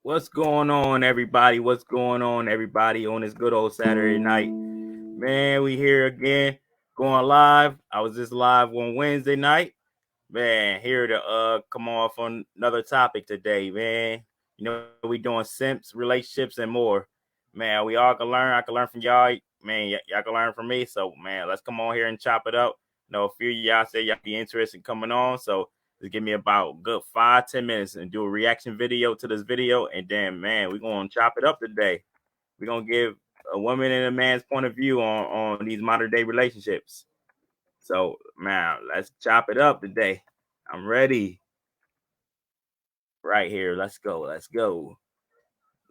What's going on, everybody? What's going on, everybody, on this good old Saturday night? Man, we here again, going live. I was just live on Wednesday night. Man, here to come off on another topic today, man. You know, we doing simps, relationships, and more. Man, we all can learn. I can learn from y'all. Man, y'all can learn from me. So, man, let's come on here and chop it up. You know, a few of y'all said y'all be interested in coming on. So just give me about good 5-10 minutes and do a reaction video to this video. And then, man, we're gonna chop it up today. We're gonna give a woman and a man's point of view on these modern day relationships. So, man, let's chop it up today. I'm ready. Right here. Let's go. Let's go.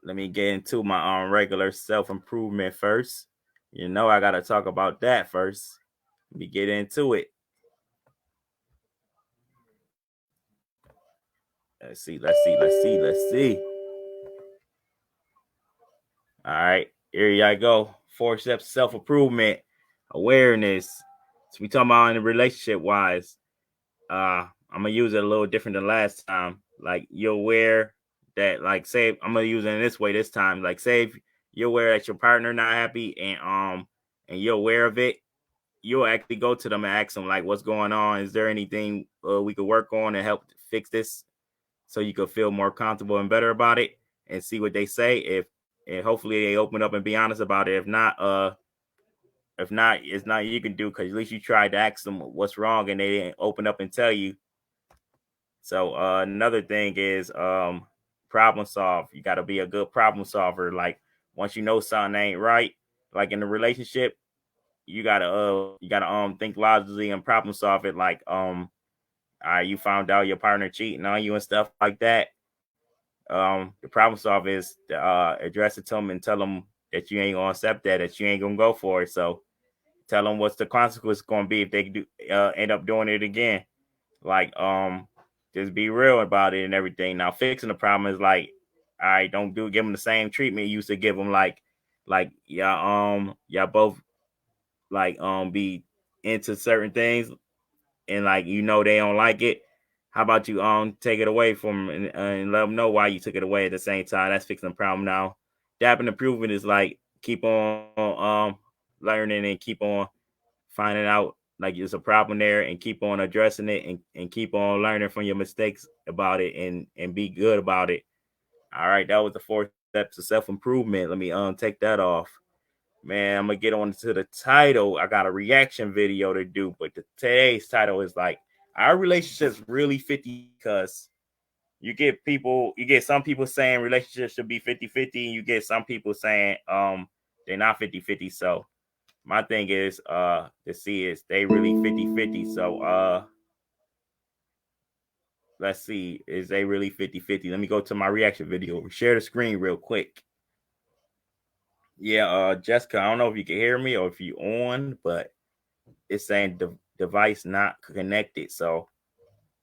Let me get into my regular self improvement first. You know, I got to talk about that first. Let me get into it. Let's see. All right. Here I go. 4 steps self improvement, awareness. So we talking about in the relationship wise. I'm gonna use it a little different than last time. Like you're aware that, like, say I'm gonna use it in this way this time. Like, say if you're aware that your partner not happy and you're aware of it, you'll actually go to them and ask them like, what's going on? Is there anything we could work on and help fix this so you could feel more comfortable and better about it and see what they say. If and hopefully they open up and be honest about it. If not, it's not you can do because at least you tried to ask them what's wrong and they didn't open up and tell you. So another thing is problem solve. You got to be a good problem solver. Like once you know something ain't right, like in a relationship, you gotta think logically and problem solve it. Like you found out your partner cheating on you and stuff like that. The problem solve is to, address it to them and tell them that you ain't gonna accept that you ain't gonna go for it. So tell them what's the consequence going to be if they do end up doing it again. Like just be real about it and everything. Now fixing the problem is like, all right, don't give them the same treatment you used to give them. Like y'all both like be into certain things and like they don't like it. How about you take it away from them and let them know why you took it away at the same time? That's fixing the problem. Now dapping improvement is like keep on learning and keep on finding out like there's a problem there and keep on addressing it and keep on learning from your mistakes about it and be good about it. All right, that was the 4 steps of self-improvement. Let me take that off. Man, I'm gonna get on to the title. I got a reaction video to do, but today's title is like our relationships really 50 because you get some people saying relationships should be 50-50, and you get some people saying they're not 50-50. So my thing is to see is they really 50-50. So let's see, is they really 50-50? Let me go to my reaction video. Share the screen real quick. Yeah, Jessica, I don't know if you can hear me or if you on, but it's saying device not connected. So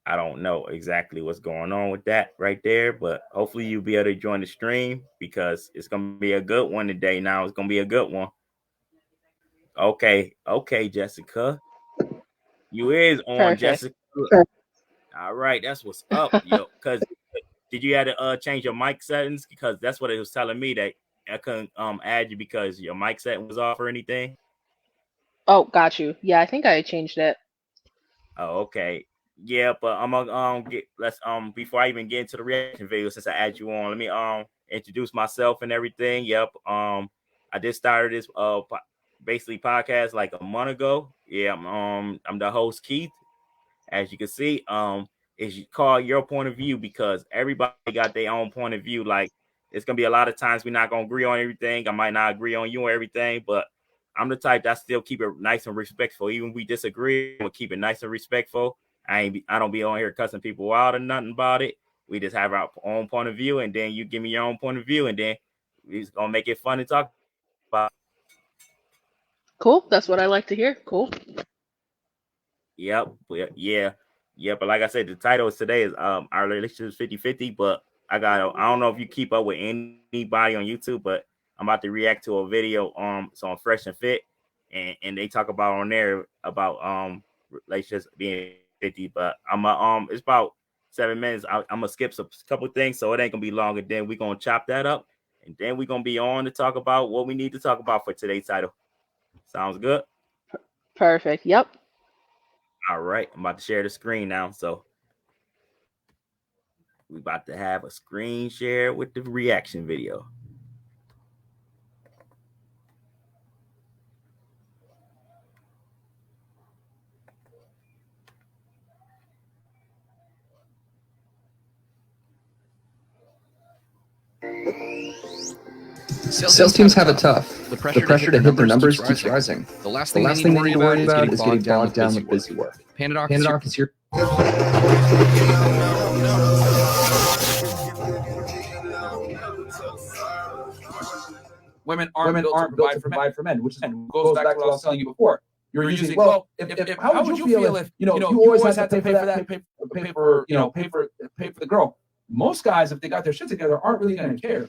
I don't know exactly what's going on with that right there, but hopefully you'll be able to join the stream because it's gonna be a good one today. Now it's gonna be a good one. Okay, Jessica. You is on, Perfect. Jessica. All right, that's what's up, yo. Cause did you have to change your mic settings? Because that's what it was telling me that I couldn't add you because your mic setting was off or anything. Oh, got you. Yeah, I think I changed it. Oh, okay. Yeah, but I'm gonna get let's before I even get into the reaction video, since I add you on, let me introduce myself and everything. Yep. I just started this basically podcast like a month ago. Yeah, I'm the host Keith. As you can see, is you call your point of view because everybody got their own point of view. Like it's gonna be a lot of times we're not gonna agree on everything. I might not agree on you on everything, but I'm the type that still keep it nice and respectful. Even if we disagree, we'll keep it nice and respectful. I don't be on here cussing people out or nothing about it. We just have our own point of view, and then you give me your own point of view, and then we just gonna make it fun to talk about. Cool. That's what I like to hear. Cool. Yep. Yeah. But like I said, the title is today is our relationship is 50-50. But I don't know if you keep up with anybody on YouTube, but I'm about to react to a video it's on Fresh and Fit, and they talk about on there about relationships being 50. But I'm it's about 7 minutes. I'm gonna skip a couple things, so it ain't gonna be long, and then we're gonna chop that up, and then we're gonna be on to talk about what we need to talk about for today's title. Sounds good? Perfect. Yep. All right, I'm about to share the screen now. So we're about to have a screen share with the reaction video. Sales teams have it tough. The pressure to hit their numbers keeps rising. The last thing they need to worry about is getting bogged down with busy work. PandaDoc is here. Women aren't built to provide for men, which goes back to what I was telling you before. You're using, well, how would you feel if you always have to pay for that, pay for the girl? Most guys, if they got their shit together, aren't really going to care.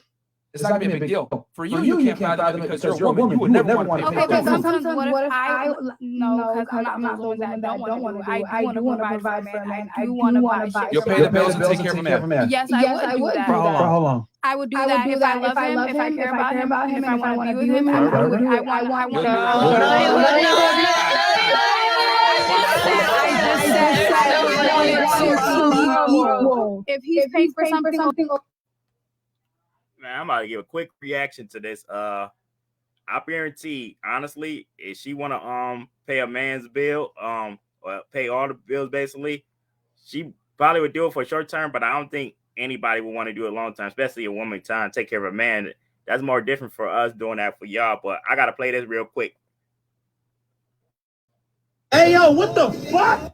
It's not going to be a big deal. For you, you can't buy them because you're a woman. You would never want to pay for them. Okay, but sometimes what if I no, because I'm not the one that I don't want to do. I do want to provide for a man. I do want to buy. You'll pay the bills and take care of a man. Yes, I would do that. For how long? I would do that if I love him, if I care about him, if I want to be with him. I want to. If he's paying for something. Man, I'm about to give a quick reaction to this. I guarantee, honestly, if she want to pay a man's bill, or pay all the bills basically, she probably would do it for a short term, but I don't think anybody would want to do it a long time, especially a woman trying to take care of a man. That's more different for us doing that for y'all, but I gotta play this real quick. Hey yo, what the fuck?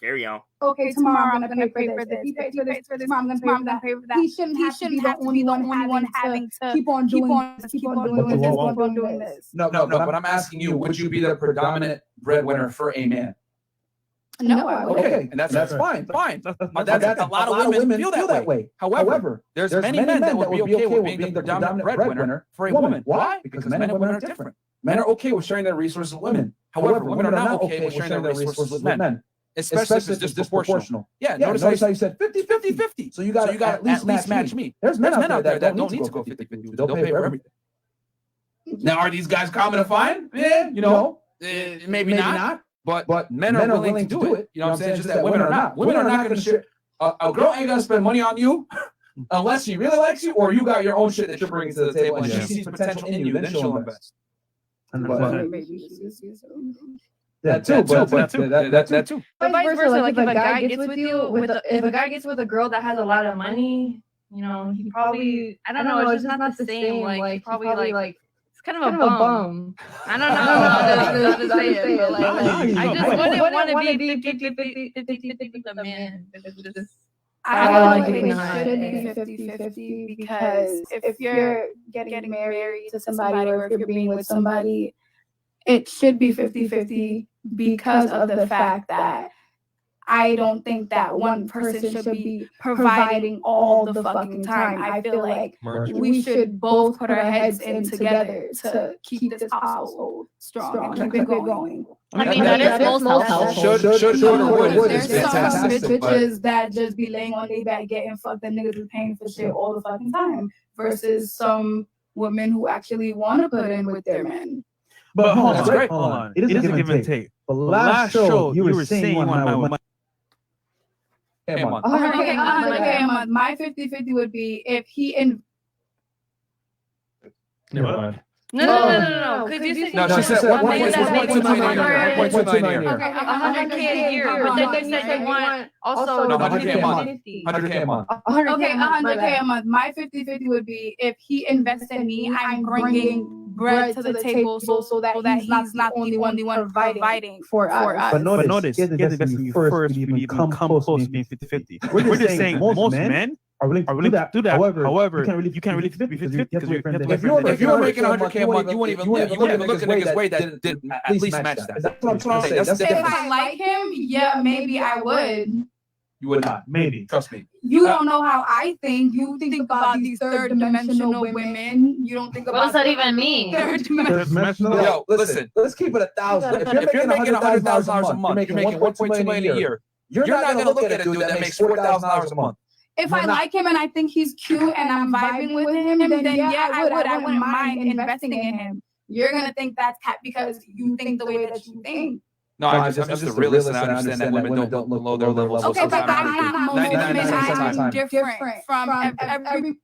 Carry on. Okay, tomorrow I'm gonna pay for this. If he pays for this, tomorrow I'm gonna pay for that. He shouldn't have to be the only one having to keep on doing this. No, but I'm asking you, would you be the predominant breadwinner for a man? No, I would. Okay, and that's fine. That's a lot of women feel that way. However, there's many men that would be okay with being the predominant breadwinner for a woman. Why? Because men and women are different. Men are okay with sharing their resources with women. However, women are not okay with sharing their resources with men. Especially if it's disproportional. Yeah, notice how you said 50-50. So you got to at least match me. There's men out there that don't need to go 50-50. They'll pay for everything. Now, are these guys common to find? Yeah, maybe not. But men are willing to do it. You know what I'm saying? Just that women are not. Women are not going to share. A girl ain't going to spend money on you unless she really likes you, or you got your own shit that you're bringing to the table, and she sees potential in you. Then she'll invest. That too. But vice versa, like if a guy gets with you, if a guy gets with a girl that has a lot of money, he probably, I don't know, it's just not the same. Like probably like it's kind of a bum. I don't know how to say it, but like I just wouldn't want to be 50-50 with a man. I don't think it should be 50-50 because if you're getting married to somebody or if you're being with somebody, it should be 50-50 because of the fact that I don't think that one person should be providing all the fucking time. I feel like we should both put our heads in together to keep this household strong and keep it going. I mean, that is most households. Should or would. There's some bitches that just be laying on their back getting fucked and niggas be paying for shit all the fucking time versus some women who actually want to put in with their men. But hold on. It is a give and take. But last show, you were saying you want my money. Okay, a month. My 50-50 would be if he Never mind. No. Because you said she said 1.2 million a year. Okay, 100K a year. But then you said you want also 100K a month. 100K a month. Okay, 100K a month. My 50-50 would be if he invests in me, I'm bringing bread to the table so that he's not the only one providing for us. But notice, he has invested in you first to even come close to being 50-50. We're just saying most men are willing to do that. However, you can't really be 50-50 because you have to. If you were making 100K a month, you wouldn't even look at niggas' way that didn't at least match that. That's what I'm trying to say. If I like him, yeah, maybe I would. You would not. Maybe. Trust me. You don't know how I think. You think about these third-dimensional women. You don't think about. What does that even mean? Third-dimensional. Yo, listen. Let's keep it 1,000. If you're making $100,000 a month, you're making 1.2 million a year. You're not gonna look at a dude that makes $4,000 a month. If I like him and I think he's cute and I'm vibing with him, then yeah, I would. I wouldn't mind investing in him. You're gonna think that's cat because you think the way that you think. No, I'm just a realist, and I understand that women don't look below their levels. Okay, but I'm not most women. 99% of the I'm time. different from every.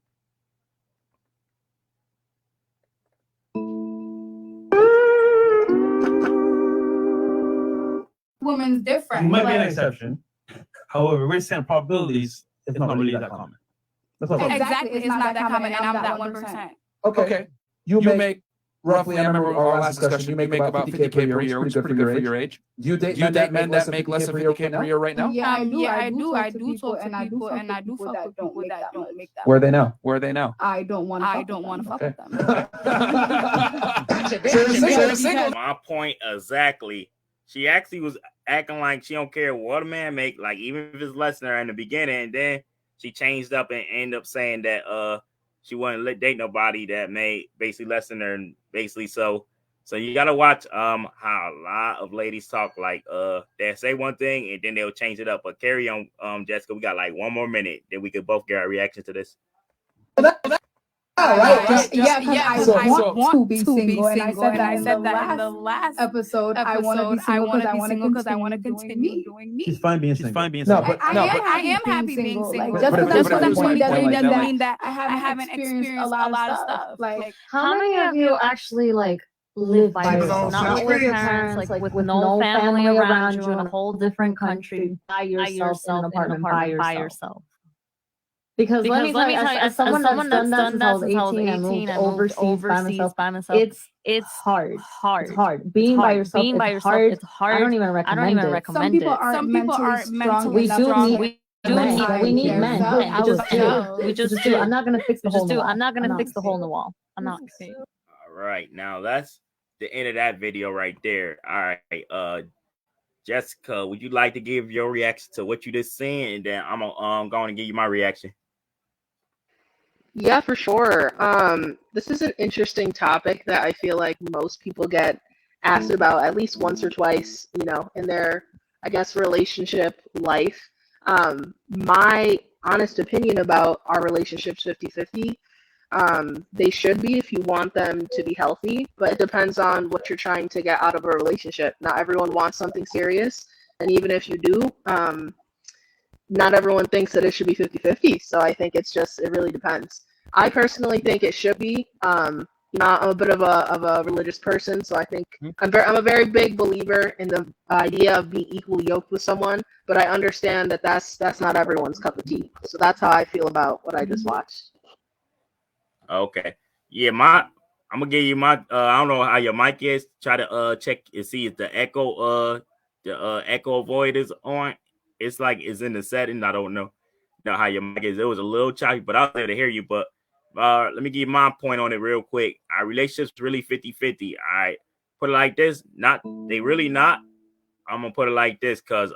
Woman's different. You might be an exception. However, we're saying probabilities. It's not really that common. That's all. Exactly, it's not that common, and I'm that 1%. Okay. You make roughly, I remember our last discussion, you make about 50K per year, which is pretty good for your age. Do you date men that make less than 50K per year right now? Yeah, I do talk to people, and I do fuck with people that don't make that. Where are they now? I don't want to fuck with them. My point exactly. She actually was acting like she don't care what a man make, like even if it's less than her in the beginning, and then she changed up and ended up saying that she wouldn't date nobody that made basically less than her, and basically so you gotta watch how a lot of ladies talk, like they say one thing and then they'll change it up. But carry on, Jessica, we got like one more minute, then we could both get our reaction to this. Right. I want to be single, and I said that in the last episode. I want to be single because I want to continue doing me. She's fine being single. I am happy being single. Just because I'm 20 doesn't mean that I haven't experienced a lot of stuff. Like, how many of you actually like live by yourself, not with your parents, like with no family around you in a whole different country, by yourself in an apartment by yourself? Because let me tell you, as someone that's done that since I was 18 and moved overseas by myself, it's hard. It's hard. Being by yourself, it's hard. I don't even recommend it. Some people aren't mentally strong. We need men. We just do. I'm not gonna fix the hole in the wall. I'm not gonna fix the hole in the wall. I'm not. All right, now that's the end of that video right there. All right, Jessica, would you like to give your reaction to what you just seen, and then I'm going to give you my reaction. Yeah, for sure. This is an interesting topic that I feel like most people get asked about at least once or twice, in their, I guess, relationship life. My honest opinion about our relationships 50-50, they should be if you want them to be healthy, but it depends on what you're trying to get out of a relationship. Not everyone wants something serious, and even if you do, not everyone thinks that it should be 50-50. So I think it really depends. I personally think it should be. I'm a bit of a religious person, so I think I'm a very big believer in the idea of being equally yoked with someone. But I understand that that's not everyone's cup of tea. So that's how I feel about what I just watched. Okay, yeah, I'm gonna give you my. I don't know how your mic is. Try to check and see if the echo avoid is on. It's like it's in the setting. I don't know how your mic is. It was a little choppy, but I was able to hear you. But let me give you my point on it real quick. Our relationship's really 50-50. I put it like this. They really not. I'm gonna put it like this because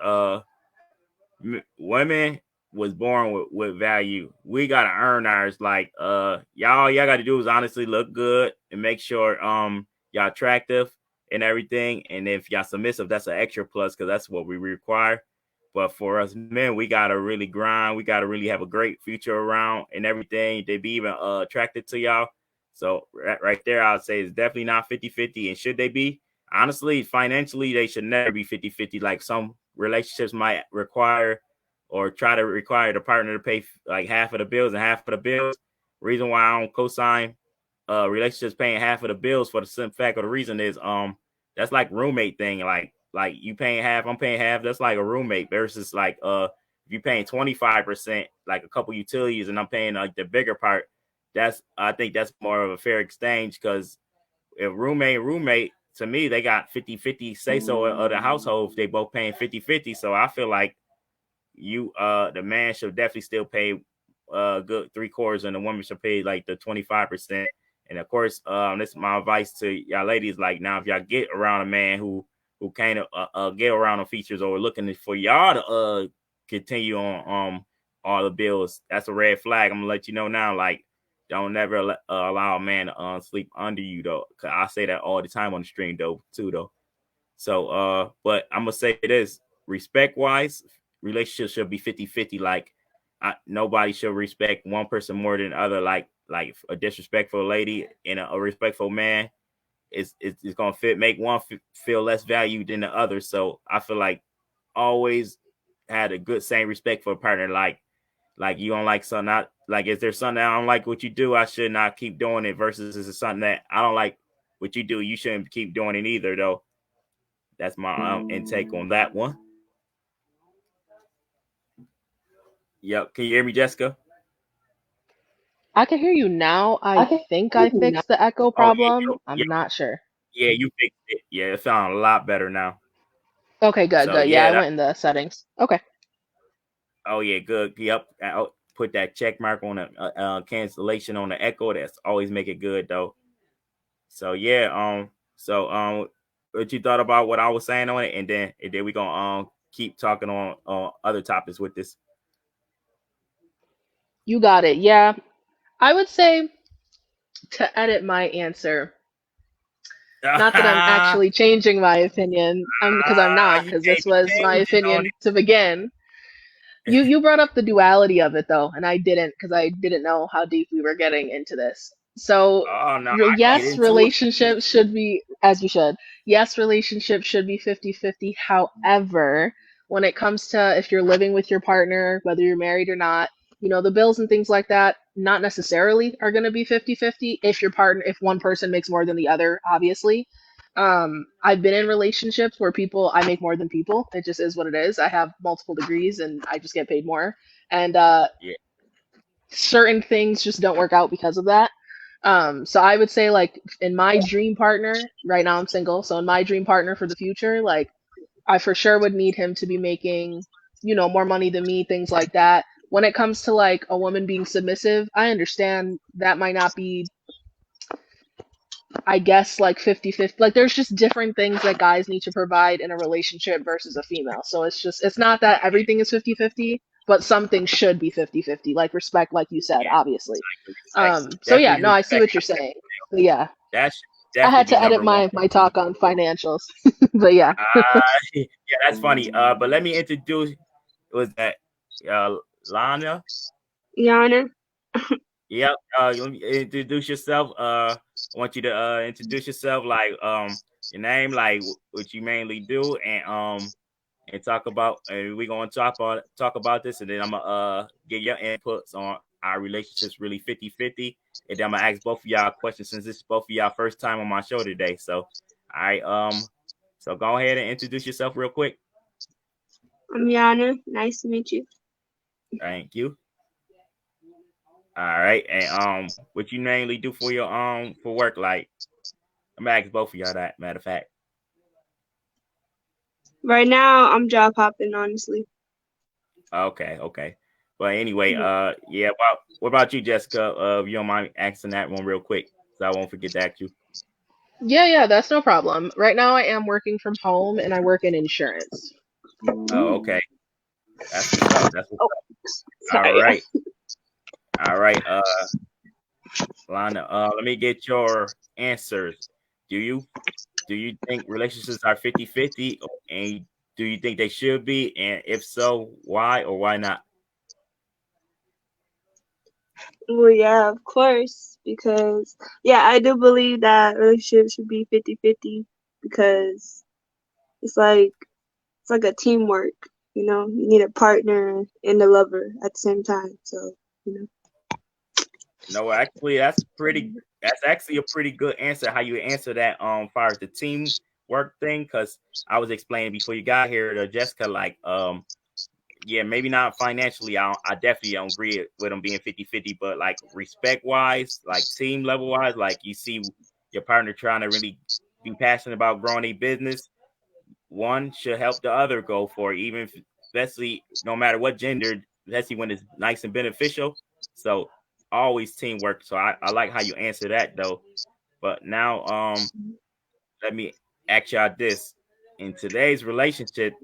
women was born with value. We gotta earn ours. Like y'all gotta do is honestly look good and make sure y'all attractive and everything. And if y'all submissive, that's an extra plus because that's what we require. But for us men, we gotta really grind. We gotta really have a great future around and everything. They be even attracted to y'all. So right there, I'd say it's definitely not 50-50. And should they be? Honestly, financially, they should never be 50-50 like some relationships might require or try to require the partner to pay like half of the bills and half of the bills. Reason why I don't co-sign relationships paying half of the bills for the simple fact of the reason is that's like roommate thing. Like you paying half, I'm paying half. That's like a roommate versus like if you paying 25%, like a couple utilities, and I'm paying like the bigger part. I think that's more of a fair exchange because if roommate, to me, they got 50-50 say so of the household. They both paying 50-50. So I feel like the man should definitely still pay good 3/4 and the woman should pay like the 25%. And of course, this is my advice to y'all ladies. Like now, if y'all get around a man who kind of get around the features or looking for y'all to continue on all the bills, that's a red flag. I'm gonna let you know now. Like, don't never allow a man to sleep under you though. Cause I say that all the time on the stream though. So, but I'm gonna say this: respect wise, relationships should be 50-50. Like nobody should respect one person more than the other. Like a disrespectful lady and a respectful man is gonna make one feel less valued than the other. So I feel like always had a good same respect for a partner. Like you don't like something, not like is there something I don't like what you do, I should not keep doing it, versus is it something that I don't like what you do, you shouldn't keep doing it either. Though that's my intake on that one. Yep. Can you hear me, Jessica? I can hear you now. I think I fixed the echo problem. I'm not sure. Yeah, you fixed it. Yeah, it sounds a lot better now. Okay, good. Yeah, I went in the settings. Okay. Oh yeah, good. Yep. I'll put that check mark on the cancellation on the echo. That's always make it good though. So yeah, what you thought about what I was saying on it, and then we gonna keep talking on other topics with this. You got it. Yeah, I would say to edit my answer. Not that I'm actually changing my opinion, because I'm not, because this was my opinion to begin. You brought up the duality of it though, and I didn't, because I didn't know how deep we were getting into this. So yes, relationships should be, as you should. Yes, relationships should be 50-50. However, when it comes to if you're living with your partner, whether you're married or not, the bills and things like that, not necessarily are going to be 50-50 if one person makes more than the other, obviously. I've been in relationships where I make more than people. It just is what it is. I have multiple degrees and I just get paid more. And certain things just don't work out because of that. So I would say, like, in my dream partner, right now I'm single, so in my dream partner for the future, like, I for sure would need him to be making, more money than me, things like that. When it comes to, like, a woman being submissive, I understand that might not be, I guess, like 50-50. Like, there's just different things that guys need to provide in a relationship versus a female. So it's not that everything is 50-50, but some things should be 50-50, like respect, like you said, obviously. So yeah, no, I see what you're saying. But yeah, I had to edit my talk on financials. But yeah. Yeah, that's funny. But let me introduce, was that Lana? Yana. Yep. Let me introduce yourself. I want you to introduce yourself, like your name, like what you mainly do, and talk about. And we're gonna talk about this, and then I'm gonna get your inputs on our relationships really 50-50, and then I'm gonna ask both of y'all questions since this is both of y'all first time on my show today. So, so go ahead and introduce yourself real quick. I'm Yana. Nice to meet you. Thank you. All right, and what you mainly do for your for work? Like, I'm gonna ask both of y'all that. Matter of fact, right now I'm job hopping, honestly. Okay. But anyway, yeah. Well, what about you, Jessica? If you don't mind asking that one real quick, so I won't forget to ask you. Yeah, that's no problem. Right now I am working from home and I work in insurance. Oh, okay. That's what's up. All right. Lana, let me get your answers. Do you think relationships are 50-50, and do you think they should be? And if so, why or why not? Well, yeah, of course, because I do believe that relationships should be 50-50 because it's like a teamwork, you need a partner and a lover at the same time. So, No, actually, that's actually a pretty good answer. How you answer that far as the teamwork thing, because I was explaining before you got here to Jessica, like yeah, maybe not financially. I definitely don't agree with them being 50-50, but like respect wise, like team level wise, like you see your partner trying to really be passionate about growing a business, one should help the other go for it, even if, especially no matter what gender, especially when it's nice and beneficial. So always teamwork. So I like how you answer that though. But now let me ask y'all this. In today's relationship,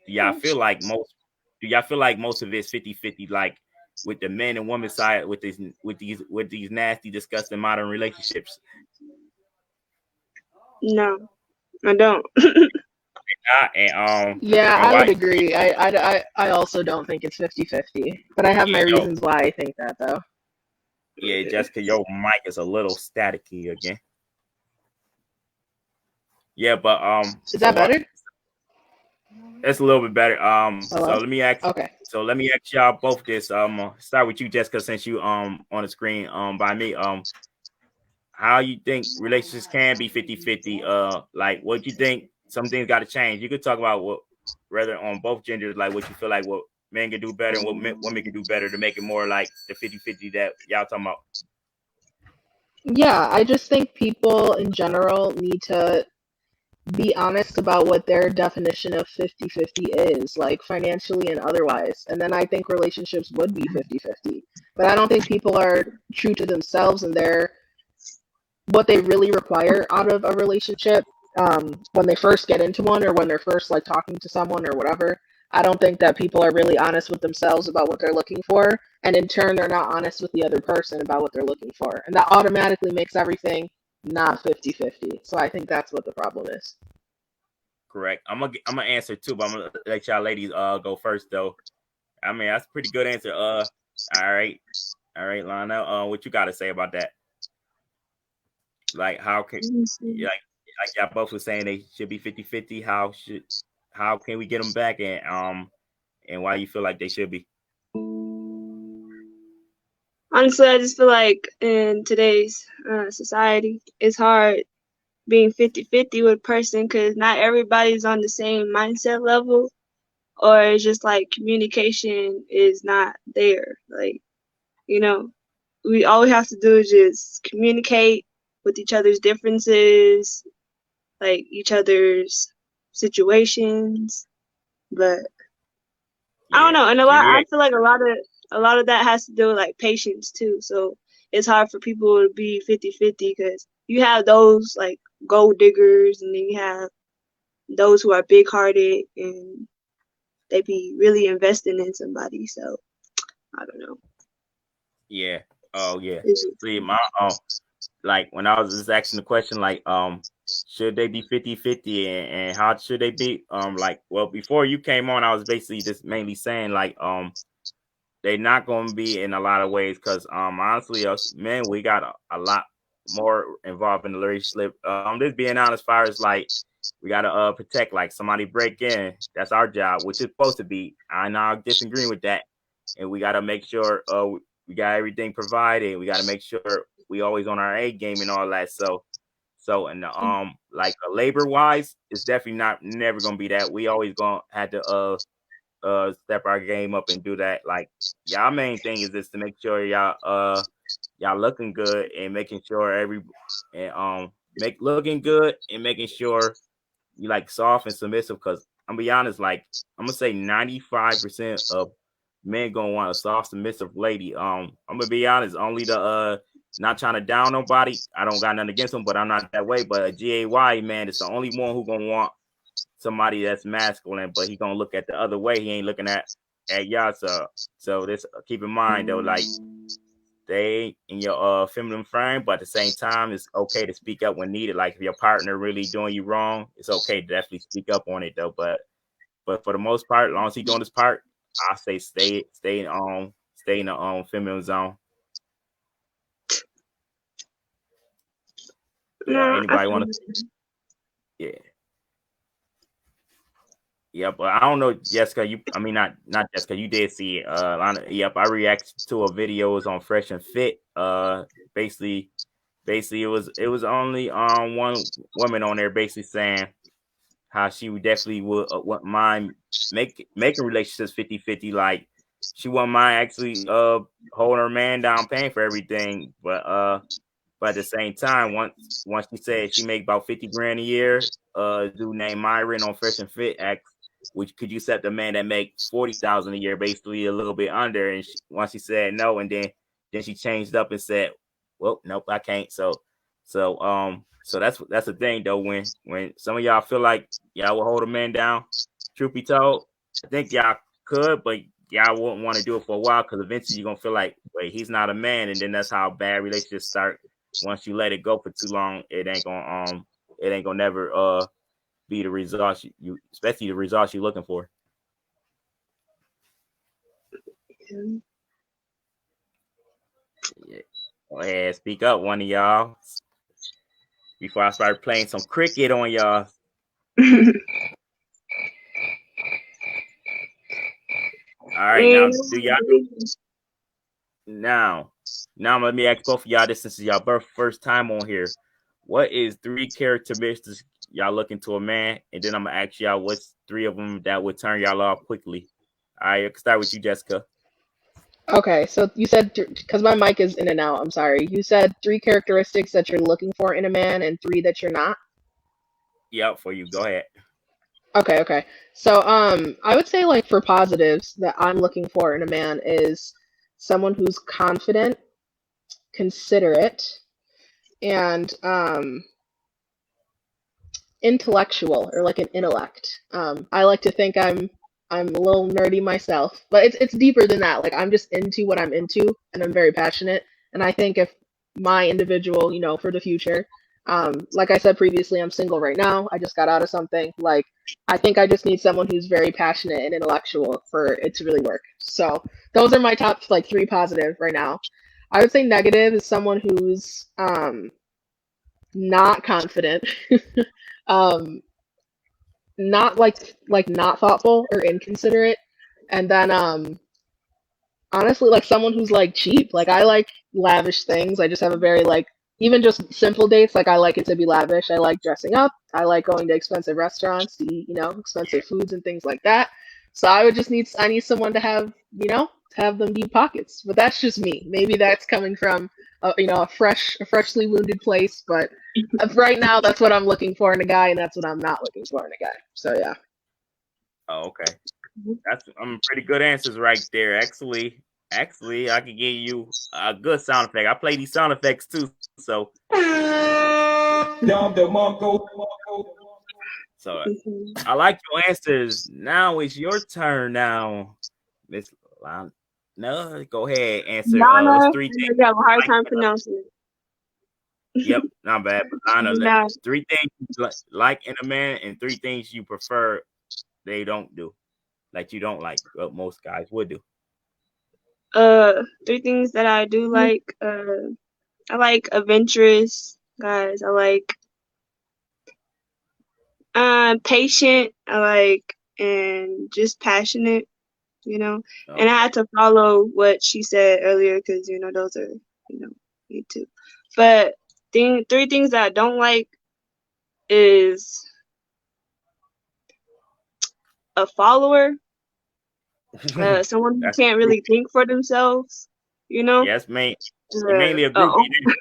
do y'all feel like most of it's 50-50, like with the men and women side with these nasty, disgusting modern relationships? No, I don't. Yeah, I would agree. I also don't think it's 50-50, but I have my reasons why I think that though. Yeah, Jessica, your mic is a little staticky again. Yeah, but is that better? It's a little bit better. Hello? So let me ask. Okay. So let me ask y'all both this. Start with you, Jessica, since you on the screen by me. How you think relationships can be 50-50? Like what you think some things got to change? You could talk about what rather on both genders, like what you feel like what men can do better and what women can do better to make it more like the 50-50 that y'all talking about. Yeah, I just think people in general need to be honest about what their definition of 50-50 is, like financially and otherwise. And then I think relationships would be 50-50. But I don't think people are true to themselves and what they really require out of a relationship when they first get into one or when they're first like talking to someone or whatever. I don't think that people are really honest with themselves about what they're looking for, and in turn they're not honest with the other person about what they're looking for, and that automatically makes everything not 50-50. So I think that's what the problem is. Correct. I'm gonna answer too, but I'm gonna let y'all ladies go first though. I mean that's a pretty good answer. All right, Lionel. What you got to say about that? Like how can like y'all both were saying they should be 50-50. How can we get them back and why you feel like they should be? Honestly, I just feel like in today's society, it's hard being 50-50 with a person because not everybody's on the same mindset level, or it's just like communication is not there. Like, all we have to do is just communicate with each other's differences, like each other's situations. But I don't know, and I feel like a lot of that has to do with like patience too. So it's hard for people to be 50-50 because you have those like gold diggers, and then you have those who are big hearted and they be really investing in somebody. So I don't know. Yeah. Oh yeah. See, like when I was just asking the question, like should they be 50-50 and how should they be? Like, well, before you came on, I was basically just mainly saying like they're not going to be in a lot of ways because honestly, us men, we got a lot more involved in the relationship. Just being honest, as far as like we got to protect, like somebody break in, that's our job, which is supposed to be. I'm not disagreeing with that, and we got to make sure we got everything provided. We got to make sure we always on our A game and all that. So and like labor wise, it's definitely never gonna be that. We always gonna have to step our game up and do that. Like y'all main thing is just to make sure y'all looking good and making sure looking good and making sure you like soft and submissive. Because I'm gonna be honest, like I'm gonna say 95% of men gonna want a soft submissive lady. I'm gonna be honest, only the not trying to down nobody. I don't got nothing against them, but I'm not that way. But a GAY man is the only one who gonna want somebody that's masculine, but he gonna look at the other way. He ain't looking at y'all. So this keep in mind though, like they in your feminine frame, but at the same time, it's okay to speak up when needed. Like if your partner really doing you wrong, it's okay to definitely speak up on it though. But for the most part, as long as he doing his part, I say stay in the feminine zone. Yeah, anybody want to? Yeah, but I don't know, Jessica. Not Jessica. You did see it. Yep, I reacted to a video. It was on Fresh and Fit. Basically, it was only one woman on there basically saying how she definitely wouldn't mind making relationships 50-50. Like she wouldn't mind actually holding her man down, paying for everything, but at the same time, once she said she make about 50 grand a year, dude named Myron on Fresh and Fit asked, which could you accept a man that makes 40,000 a year, basically a little bit under? And once she said no, and then she changed up and said, well, nope, I can't. So that's the thing though. When some of y'all feel like y'all will hold a man down, truth be told, I think y'all could, but y'all wouldn't want to do it for a while because eventually you're gonna feel like, wait, he's not a man, and then that's how bad relationships start. Once you let it go for too long, it ain't gonna never be the results especially the results you're looking for. Yeah. Go ahead, speak up, one of y'all, before I start playing some cricket on y'all. All right, now let me ask both of y'all this, since y'all first time on here. What is 3 characteristics y'all looking to a man? And then I'm gonna ask y'all what's 3 of them that would turn y'all off quickly. All right, I can start with you, Jessica. Okay, so you said, because my mic is in and out, I'm sorry. You said 3 characteristics that you're looking for in a man and 3 that you're not? Yep, for you. Go ahead. Okay. So, I would say, like, for positives that I'm looking for in a man is someone who's confident, considerate, and intellectual, or like an intellect. I like to think I'm a little nerdy myself, but it's deeper than that. Like, I'm just into what I'm into, and I'm very passionate. And I think if my individual, for the future, like I said previously, I'm single right now. I just got out of something. Like, I think I just need someone who's very passionate and intellectual for it to really work. So those are my top, like, 3 positive right now. I would say negative is someone who's not confident, not not thoughtful or inconsiderate, and then honestly, like, someone who's like cheap. Like, I like lavish things. I just have a very, like, even just simple dates, like, I like it to be lavish. I like dressing up. I like going to expensive restaurants to eat, expensive foods and things like that. So I need someone to have, to have them deep pockets. But that's just me. Maybe that's coming from a freshly wounded place, but right now that's what I'm looking for in a guy, and that's what I'm not looking for in a guy. So yeah. Oh, okay. That's pretty good answers right there. Actually, I could give you a good sound effect. I play these sound effects too, so. So I like your answers. Now it's your turn. Now, Miss Lana. No, go ahead. Answer. Lana, 3 things. You have a hard time pronouncing it. Yep, not bad. But Lana, 3 things you like in a man, and 3 things you prefer they don't do, like you don't like what most guys would do. 3 things that I do like. I like adventurous guys. I like patient. I like, and just passionate. And I had to follow what she said earlier because those are me too. But 3 things that I don't like is a follower. Someone who can't really think for themselves, Yes, mainly a group leader.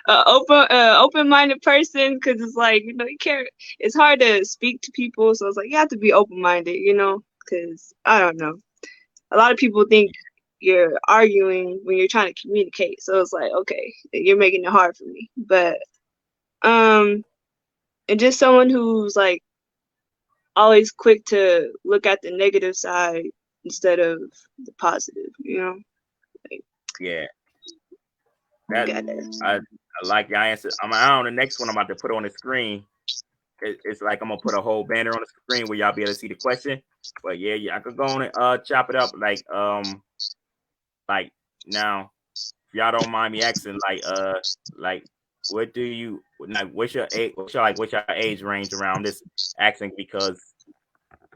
Open-minded person, because it's like, you can't. It's hard to speak to people, so it's like you have to be open-minded, because I don't know. A lot of people think you're arguing when you're trying to communicate, so it's like, okay, you're making it hard for me. But and just someone who's like always quick to look at the negative side instead of the positive, Yeah. I like your answer. I'm on the next one I'm about to put on the screen. It's like I'm gonna put a whole banner on the screen where y'all be able to see the question. But yeah, I could go on and chop it up like now, if y'all don't mind me asking, like what do you like? What's your age range around this accent? Because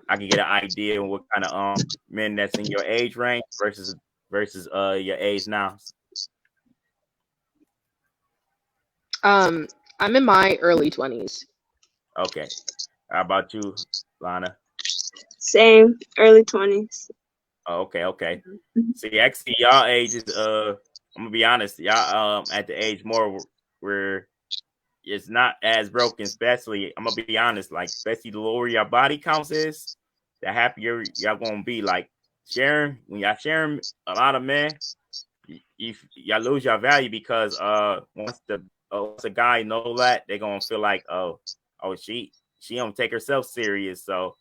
I can get an idea of what kind of men that's in your age range versus your age now. I'm in my early 20s. Okay. How about you, Lana? Same, early 20s. Oh, okay. See, actually, y'all ages. I'm gonna be honest. Y'all at the age more where it's not as broken. Especially, I'm gonna be honest. Like, especially the lower your body counts is, the happier y'all gonna be. Like when y'all sharing a lot of men, y'all lose your value because once a guy know that, they're gonna feel like she don't take herself serious. So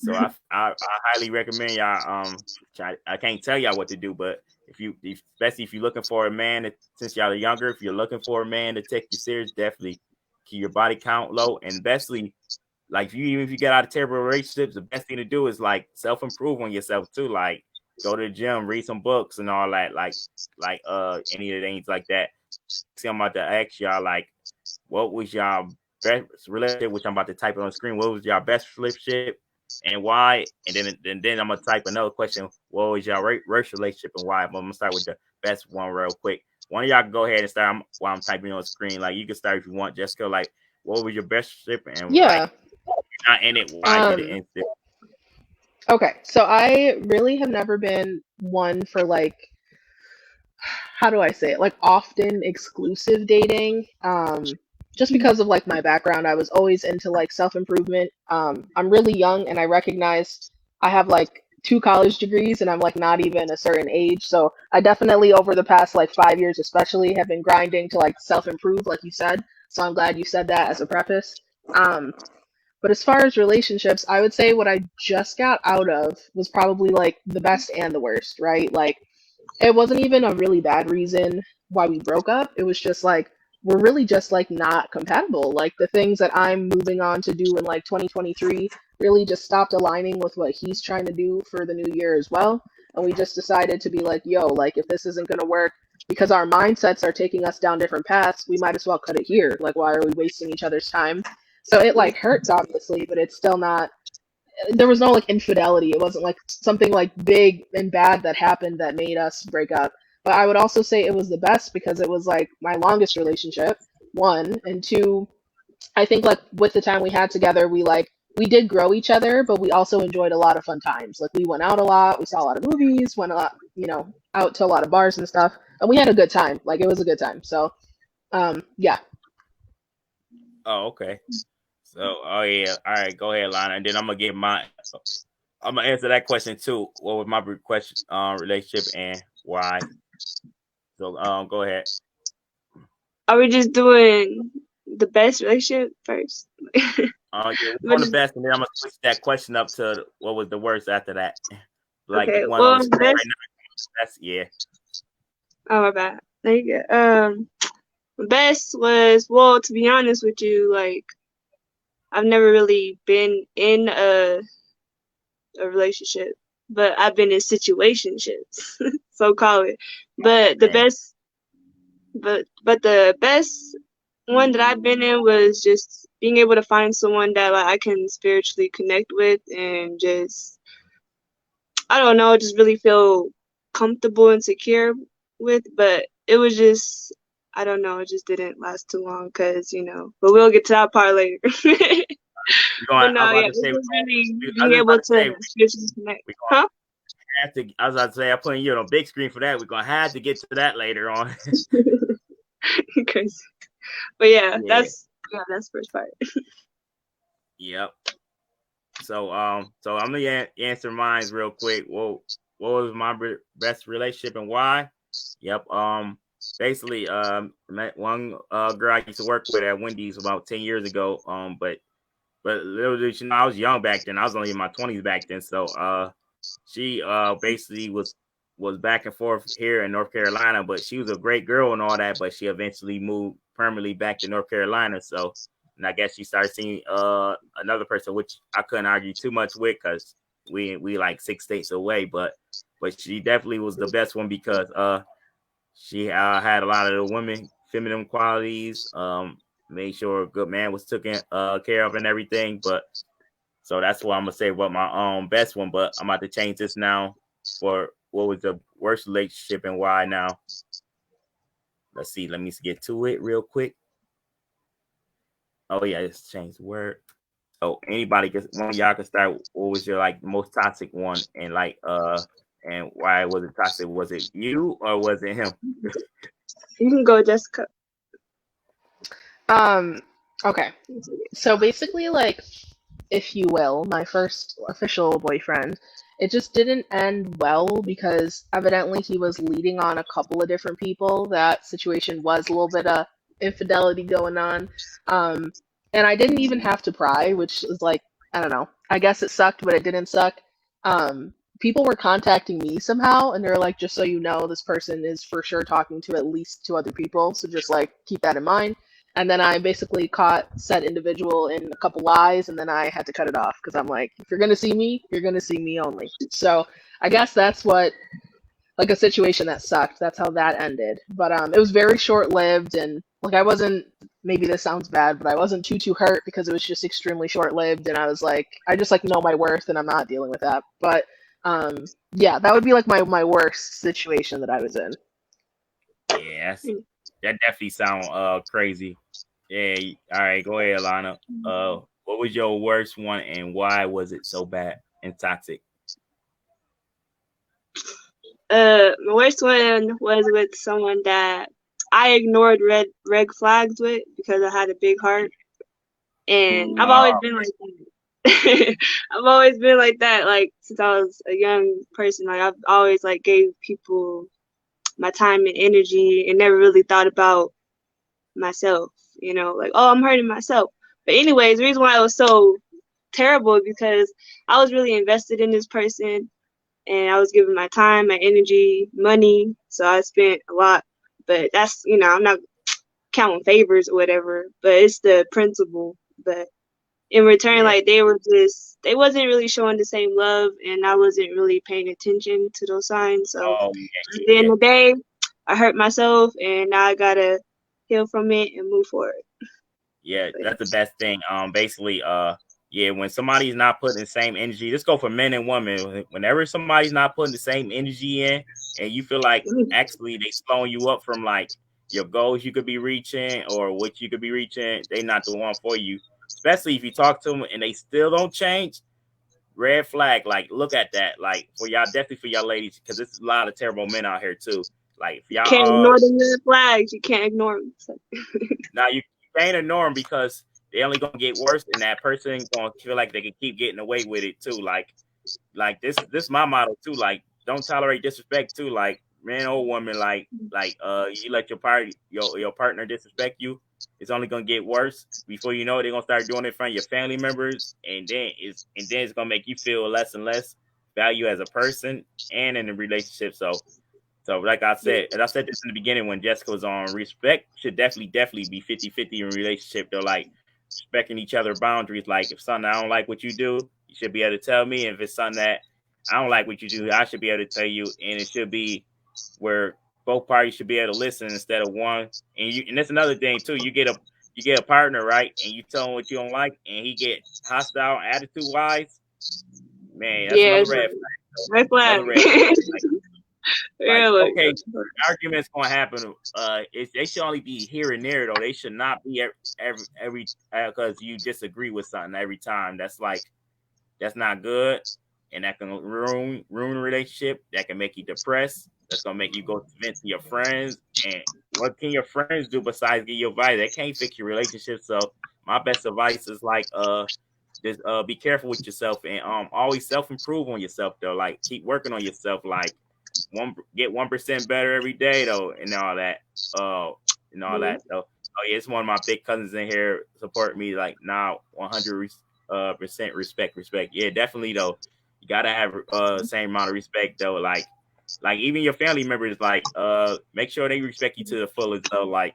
I highly recommend y'all I can't tell y'all what to do, but especially if you're looking for a man since y'all are younger, if you're looking for a man to take you serious, definitely keep your body count low, and bestly, like even if you get out of terrible relationships, the best thing to do is like self-improve on yourself too. Like go to the gym, read some books and all that. Like any of the things like that. See, I'm about to ask y'all like, what was y'all best relationship? Which I'm about to type it on the screen. What was y'all best relationship and why? And then I'm gonna type another question. What was y'all worst relationship and why? But I'm gonna start with the best one real quick. One of y'all can go ahead and start while I'm typing on the screen. Like you can start if you want, Jessica. Like, what was your best relationship and Yeah. Not in it. Why did it end it? Okay, so I really have never been one for like, how do I say it? Like often exclusive dating. Just because of like my background, I was always into like self-improvement. I'm really young and I recognize I have like 2 college degrees and I'm like not even a certain age. So I definitely over the past like 5 years especially have been grinding to like self-improve, like you said. So I'm glad you said that as a preface. But as far as relationships, I would say what I just got out of was probably like the best and the worst, right? Like it wasn't even a really bad reason why we broke up. It was just like we're really just like not compatible. Like the things that I'm moving on to do in like 2023 really just stopped aligning with what he's trying to do for the new year as well. And we just decided to be like, yo, like if this isn't going to work because our mindsets are taking us down different paths, we might as well cut it here. Like why are we wasting each other's time? So it like hurts obviously, but it's still not, there was no like infidelity. It wasn't like something like big and bad that happened that made us break up. But I would also say it was the best because it was like my longest relationship, 1, and 2, I think like with the time we had together, we did grow each other, but we also enjoyed a lot of fun times. Like we went out a lot, we saw a lot of movies, went a lot, out to a lot of bars and stuff, and we had a good time. Like it was a good time. So yeah. Oh, okay. So, oh yeah, all right, go ahead, Lana, and then I'm gonna answer that question too. What was my question, relationship and why? So, go ahead. Are we just doing the best relationship first? Yeah, we're on the best, and then I'm gonna switch that question up to what was the worst after that. Like okay, one well, on the screen right now. That's yeah. Oh my bad. There you go. Best was, well, to be honest with you, like I've never really been in a relationship, but I've been in situationships, so call it. But the best, but the best one that I've been in was just being able to find someone that like I can spiritually connect with and just, I don't know, just really feel comfortable and secure with. But it was just, I don't know, it just didn't last too long because, but we'll get to that part later. But no, yeah, it was really being able to connect. Huh? I was about to say, I'm putting you on a big screen for that. We're going to have to get to that later on. Crazy. But yeah, that's first part. Yep. So, so I'm going to answer mine real quick. What was my best relationship and why? Yep. Basically, one girl I used to work with at Wendy's about 10 years ago. But literally, I was young back then. I was only in my 20s back then. So, she basically was back and forth here in North Carolina. But she was a great girl and all that. But she eventually moved permanently back to North Carolina. So, and I guess she started seeing another person, which I couldn't argue too much with because we like 6 states away. But she definitely was the best one because she had a lot of the feminine qualities. Made sure a good man was taken care of and everything. But so that's what I'm gonna say about my best one. But I'm about to change this now for what was the worst relationship and why now. Let's see. Let me get to it real quick. Oh yeah, let's change the word. So anybody, one of y'all can start. What was your like most toxic one and like and why was it toxic? Was it you or was it him? You can go, Jessica. Okay. So basically, like, if you will, my first official boyfriend, it just didn't end well because evidently he was leading on a couple of different people. That situation was a little bit of infidelity going on. And I didn't even have to pry, which is like, I don't know. I guess it sucked, but it didn't suck. People were contacting me somehow, and they're like, just so you know, this person is for sure talking to at least 2 other people. So just like keep that in mind. And then I basically caught said individual in a couple lies, and then I had to cut it off because I'm like, if you're gonna see me, you're gonna see me only. So I guess that's what, like, a situation that sucked. That's how that ended. But it was very short lived, and like I wasn't. Maybe this sounds bad, but I wasn't too hurt because it was just extremely short lived, and I was like, I just like know my worth, and I'm not dealing with that. But yeah, that would be like my worst situation that I was in. Yeah, that definitely sound crazy. Yeah, all right, go ahead, Alana. What was your worst one, and why was it so bad and toxic? My worst one was with someone that I ignored red flags with because I had a big heart, and I've always been like that. I've always been like that. Like since I was a young person, like I've always like gave people my time and energy, and never really thought about myself. You know, like, oh, I'm hurting myself. But anyways, the reason why it was so terrible is because I was really invested in this person, and I was giving my time, my energy, money. So I spent a lot. But that's, you know, I'm not counting favors or whatever, but it's the principle. But in return, like they wasn't really showing the same love, and I wasn't really paying attention to those signs. So at the end of the day, I hurt myself, and now I gotta heal from it and move forward. Yeah, that's the best thing. Basically, yeah, when somebody's not putting the same energy, let's go for men and women. Whenever somebody's not putting the same energy in, and you feel like actually they slowing you up from like your goals you could be reaching or what you could be reaching, they not the one for you. Especially if you talk to them and they still don't change, red flag. Like, look at that. Like, for y'all, definitely for y'all ladies, because there's a lot of terrible men out here too. Like, if y'all can't ignore the red flags. You can't ignore them. Now you can't ignore them because they only gonna get worse, and that person gonna feel like they can keep getting away with it too. Like this is my motto too. Like, don't tolerate disrespect too. Like, man or woman, like you let your partner disrespect you, it's only gonna get worse. Before you know it, they're gonna start doing it in front of your family members, and then it's gonna make you feel less and less value as a person and in a relationship. So like I said, and I said this in the beginning when Jessica was on, respect should definitely be 50-50 in a relationship. They're like respecting each other's boundaries. Like, if something I don't like what you do, you should be able to tell me. And if it's something that I don't like what you do, I should be able to tell you. And it should be where both parties should be able to listen instead of one. And that's another thing too. You get a partner, right? And you tell him what you don't like, and he get hostile, attitude wise. Man, that's another red flag. Red flag. Like, okay, arguments gonna happen. They should only be here and there though. They should not be every because you disagree with something every time. That's not good, and that can ruin a relationship. That can make you depressed. That's gonna make you go vent to your friends. And what can your friends do besides give you advice? They can't fix your relationship. So my best advice is like just be careful with yourself and always self-improve on yourself though. Like, keep working on yourself. Like, get 1% better every day though, and all that. So oh yeah, it's one of my big cousins in here support me. Like, now 100% respect. Yeah, definitely though. You gotta have same amount of respect though. Like even your family members, like make sure they respect you to the fullest though. Like,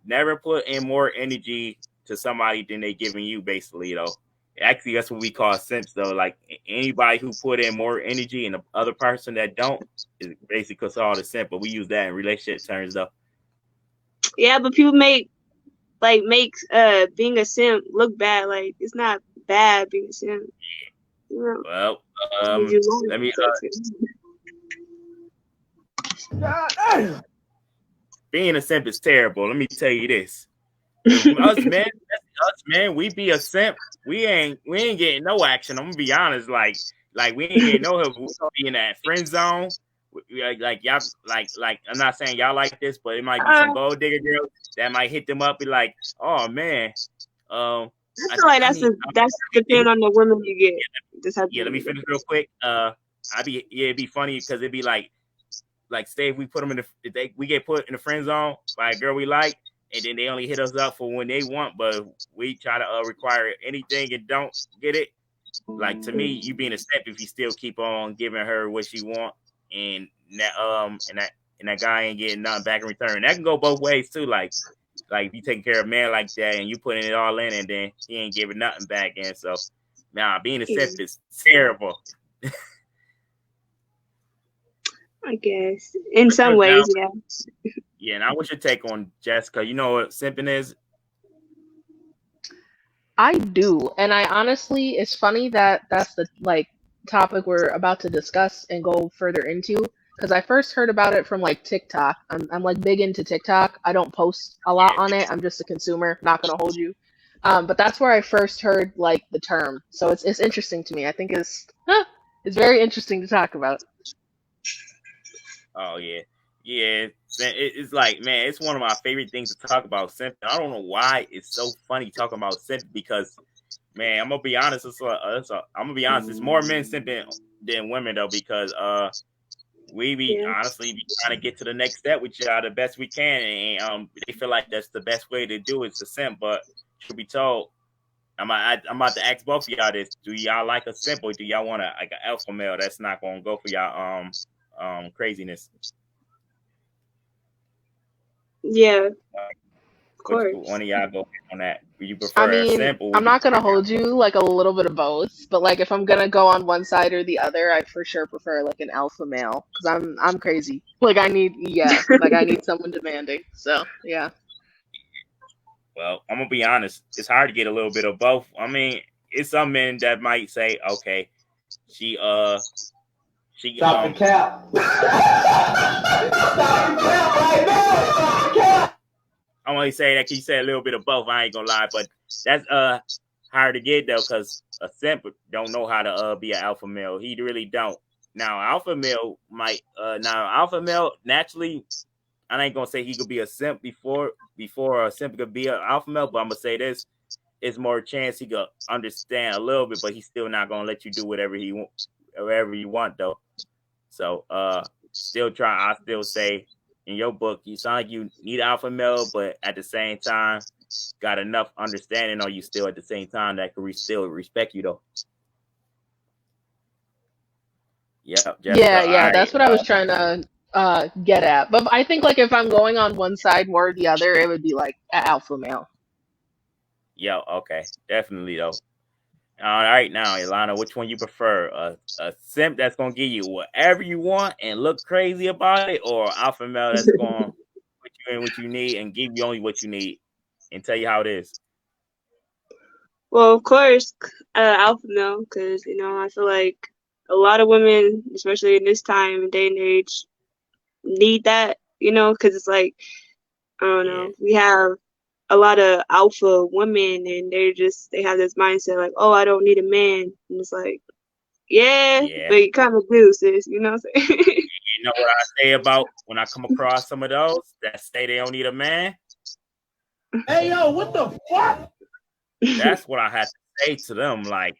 never put in more energy to somebody than they giving you, basically though. Actually, that's what we call simps though. Like, anybody who put in more energy and the other person that don't is basically called a simp. But we use that in relationship terms though. Yeah, but people make being a simp look bad. Like, it's not bad being a simp. You know? Well, let me. Being a simp is terrible. Let me tell you this. Us men, we be a simp. We ain't getting no action. I'm gonna be honest. Like we ain't getting no help. We gonna be in that friend zone. Like y'all, like I'm not saying y'all like this, but it might be some gold digger girls that might hit them up. Be like, oh man. I feel like that's depending on the women you get. Let me finish real quick. It'd be funny because it'd be like say if we put them we get put in the friend zone by a girl we like. And then they only hit us up for when they want, but we try to require anything and don't get it. Like, to me, you being a step if you still keep on giving her what she want, and that guy ain't getting nothing back in return. That can go both ways too. Like like you taking care of a man like that and you putting it all in and then he ain't giving nothing back in. So now being a simp is terrible. I guess in some ways, yeah. Yeah, and what's your take on Jessica? You know what simping is? I do, and I honestly, it's funny that that's the like topic we're about to discuss and go further into because I first heard about it from like TikTok. I'm like big into TikTok. I don't post a lot on it. I'm just a consumer. Not gonna hold you, but that's where I first heard like the term. So it's interesting to me. I think it's very interesting to talk about. Oh yeah. Yeah, it's like, man, it's one of my favorite things to talk about simping. I don't know why it's so funny talking about simping because, man, I'm gonna be honest. I'm gonna be honest. It's more men simping than women though because we be honestly be trying to get to the next step with y'all the best we can, and they feel like that's the best way to do it to simp. But should be told, I'm about to ask both of y'all this: do y'all like a simp or do y'all want like an alpha male that's not gonna go for y'all craziness? Yeah, of course. One of y'all go on that. Would you prefer a simp? Or I'm not gonna hold you like a little bit of both, but like if I'm gonna go on one side or the other, I for sure prefer like an alpha male because I'm crazy. Like I need someone demanding. So yeah. Well, I'm gonna be honest. It's hard to get a little bit of both. I mean, it's some men that might say, okay, she Stop the cap. Stop the cap right now. Stop the cap. I want to say that you say a little bit of both. I ain't gonna lie, but that's hard to get though, because a simp don't know how to be an alpha male. He really don't. Now alpha male might naturally. I ain't gonna say he could be a simp before a simp could be an alpha male, but I'm gonna say this: it's more chance he could understand a little bit, but he's still not gonna let you do whatever you want though. So I still say in your book, you sound like you need alpha male, but at the same time, got enough understanding on you still at the same time that could still respect you though. Yeah, that's what I was trying to get at. But I think like if I'm going on one side more or the other, it would be like an alpha male. Yeah, okay, definitely though. All right, now, Ilana, which one you prefer? A simp that's gonna give you whatever you want and look crazy about it, or alpha male that's gonna put you in what you need and give you only what you need and tell you how it is? Well, of course, alpha male, because I feel like a lot of women, especially in this time and day and age, need that. Because it's like I don't know, we have a lot of alpha women and they have this mindset like, oh, I don't need a man. And it's like, yeah. But you kind of do, sis. You know what I'm saying? You know what I say about when I come across some of those that say they don't need a man? Hey, yo, what the fuck? That's what I had to say to them. Like,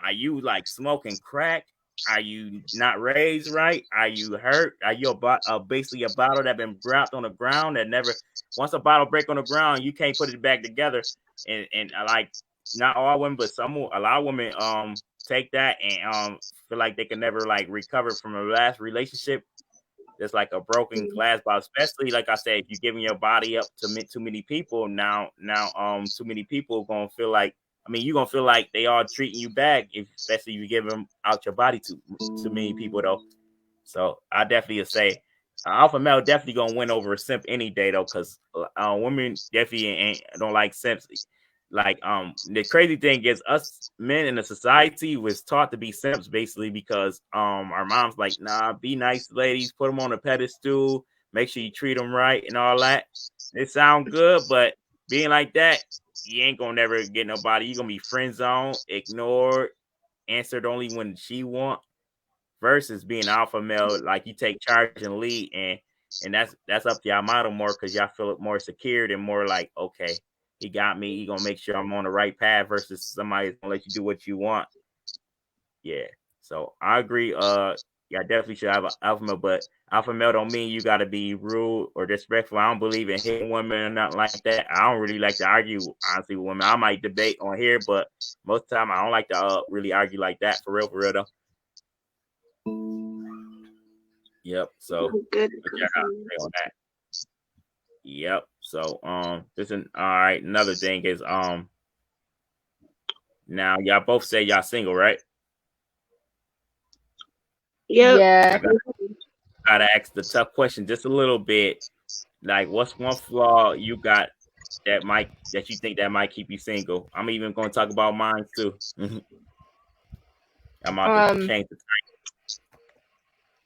are you like smoking crack? Are you not raised right? Are you hurt? Are you basically a bottle that been dropped on the ground that never? Once a bottle break on the ground, you can't put it back together. And like not all women, but a lot of women take that and feel like they can never like recover from a last relationship. It's like a broken glass bottle, especially like I said, if you're giving your body up to too many people. Now too many people are gonna feel like. I mean, you're going to feel like they are treating you bad, especially if you give them out your body to many people, though. So I definitely would say alpha male definitely going to win over a simp any day, though, because women definitely don't like simps. Like, the crazy thing is us men in the society was taught to be simps, basically, because our mom's like, nah, be nice, ladies, put them on a pedestal, make sure you treat them right and all that. It sound good, but being like that, you ain't gonna never get nobody. You're gonna be friend zoned, ignored, answered only when she want, versus being alpha male, like you take charge and lead, and that's up to y'all model more because y'all feel more secured and more like, okay, he got me, he gonna make sure I'm on the right path versus somebody that's gonna let you do what you want. Yeah. So I agree, yeah, definitely should have an alpha male, but alpha male don't mean you got to be rude or disrespectful. I don't believe in hitting women or nothing like that. I don't really like to argue, honestly, with women. I might debate on here, but most of the time I don't like to really argue like that, for real though. Yep. So good. on that. Yep. So this is all right. Another thing is now y'all both say y'all single, right? Yep. Yeah. Gotta ask the tough question just a little bit. Like, what's one flaw you got that you think that might keep you single? I'm even gonna talk about mine too. I'm about to change the time.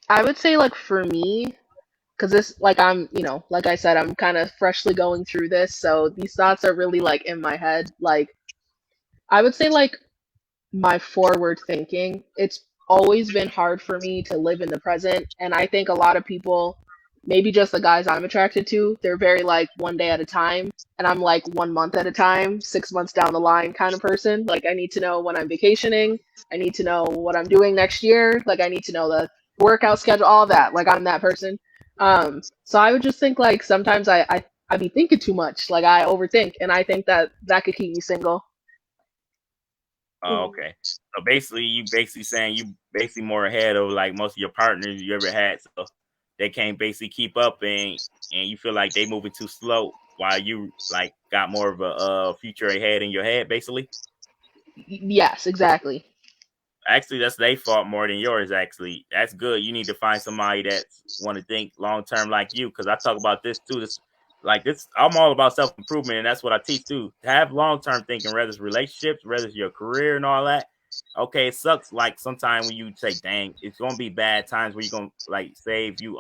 I would say like for me, because this like I'm like I said, I'm kind of freshly going through this, so these thoughts are really like in my head. Like I would say like my forward thinking. It's always been hard for me to live in the present, and I think a lot of people, maybe just the guys I'm attracted to, they're very like one day at a time, and I'm like 1 month at a time, 6 months down the line kind of person. Like I need to know when I'm vacationing, I need to know what I'm doing next year, like I need to know the workout schedule, all that. Like I'm that person. So I would just think like sometimes I be thinking too much, like I overthink, and I think that that could keep me single. Oh, okay. So basically, you basically saying you basically more ahead of like most of your partners you ever had, so they can't basically keep up, and you feel like they moving too slow while you like got more of a future ahead in your head, basically. Yes, exactly. Actually, that's their fault more than yours. Actually, that's good. You need to find somebody that want to think long term like you. Because I talk about this too. This. I'm all about self improvement, and that's what I teach too. To have long term thinking, whether it's relationships, whether it's your career and all that. Okay, it sucks. Like sometimes when you say, "Dang, it's gonna be bad times," where you gonna like say if you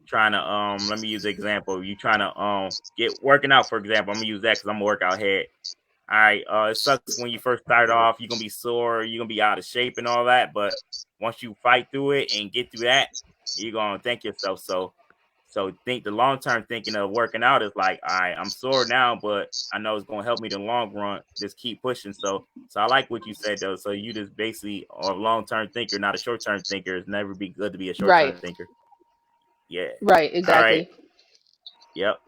trying to let me use the example. You trying to get working out, for example. I'm gonna use that because I'm a workout head. All right, it sucks when you first start off. You're gonna be sore, you're gonna be out of shape and all that. But once you fight through it and get through that, you're gonna thank yourself. So think the long term thinking of working out is like, all right, I'm sore now, but I know it's gonna help me in the long run. Just keep pushing. So I like what you said though. So you just basically are a long term thinker, not a short term thinker. It's never be good to be a short term Right. thinker. Yeah. Right, All exactly. right. Yep.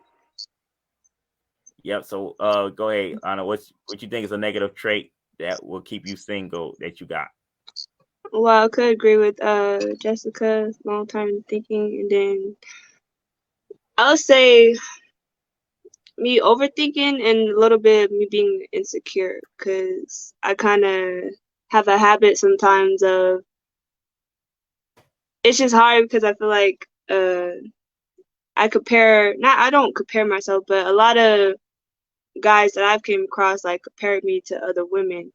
Yep. So go ahead, Anna. What you think is a negative trait that will keep you single that you got? Well, I could agree with Jessica, long time thinking, and then I'll say me overthinking and a little bit me being insecure, because I kind of have a habit sometimes of, it's just hard because I feel like I don't compare myself, but a lot of guys that I've came across like compared me to other women,